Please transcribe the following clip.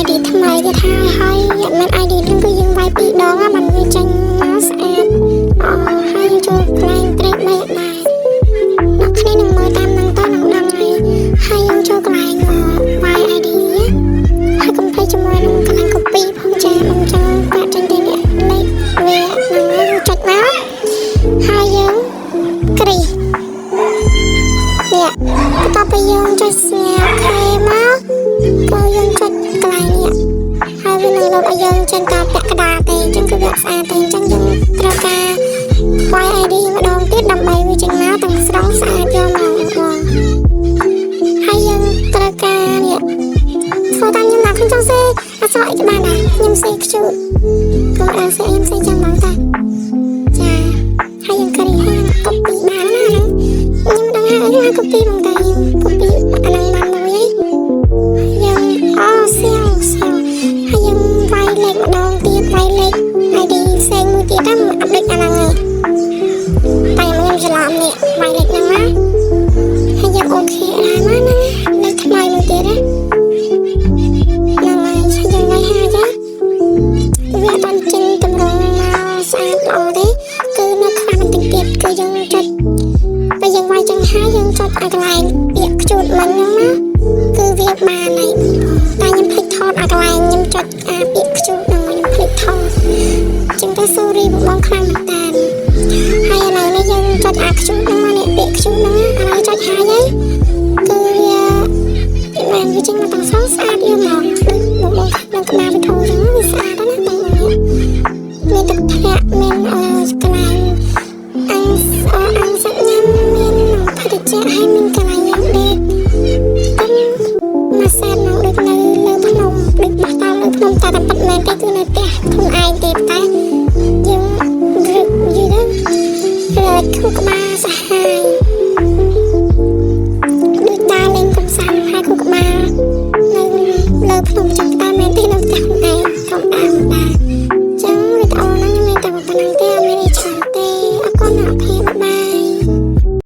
ID ថ្មីទៀតហើយមិន ID នឹងគឺយើងវាយពីរដងបានវាចេញមកស្អាតហើយចូលកន្លែងត្រេកបែបដែរអ្នកគ្នានឹងមើលតាមនឹងទៅនឹងដឹងហើយយើងចូលកន្លែងវាយ ID ហើយកុំភ្លេចជាមួយនឹងកន្លែង copy ផងចាខ្ញុំចង់បាក់ចេញទៅនេះលេខវានឹងចុចមកហើយយើងគ្រីនេះបន្ទាប់ពីយើងចុចស្ញាខេមកក៏យើងចុចកន្លែងនេះហើយវានឹងលោកឲ្យយើងចេញតាមពាក់កណ្ដាលទេអញ្ចឹងគឺវាស្អាតទេអញ្ចឹងយើងត្រូវការវាយ ID ម្ដងទៀតដើម្បីវាចេញមកទាំងស្រុងស្អាតយកមកបងហើយយើងត្រូវការនេះធ្វើតាមខ្ញុំណាខ្ញុំចង់សេអក្សរអីក៏បានដែរខ្ញុំសេខ្ជូតក៏អាចសេខ្ញុំសេចាំបងតាចាហើយយើងគ្រីហើយកូពីបានណាខ្ញុំដឹងហើយខ្ញុំ copy មកតែខ្ញុំ copy អានឹងបានមួយយើងសៀវហើយយើងវាយលេខម្ដងទៀតវាយលេខ ID ផ្សេងមួយទៀតហ្នឹងអត់ដូចអាហ្នឹងទេតែខ្ញុំច្រឡំនេះវាយលេខហ្នឹងណាហើយយើងអូខេដែរមកណាលេខថ្មីមួយទៀតណាហ្នឹងហើយយើងវាយហាចាវាអត់បានចេញតម្រងមកស្អាតល្អទេគឺនៅខ្វះបន្តិចទៀតគឺយើងចុចពេលយើងវាយចឹងហើយយើងចុចឲ្យកន្លែងពាក្យខ្ជូតមិញហ្នឹងណាគឺវាបានហើយតែខ្ញុំភ្លេចថតឲ្យកន្លែងខ្ញុំចុចពាក្យខ្ជូតហ្នឹងខ្ញុំភ្លេចថតចឹងទៅ sorry បងខ្លាំងមែនតើហើយឥឡូវនេះយើងចុចខ្ជូតហ្នឹងមកនេះពាក្យខ្ជូតហ្នឹងឥឡូវចុចហើយគឺវាមែនវាចេញមកទាំងស្រុងស្អាតយូរមកបងខាត់នឹងក្បាល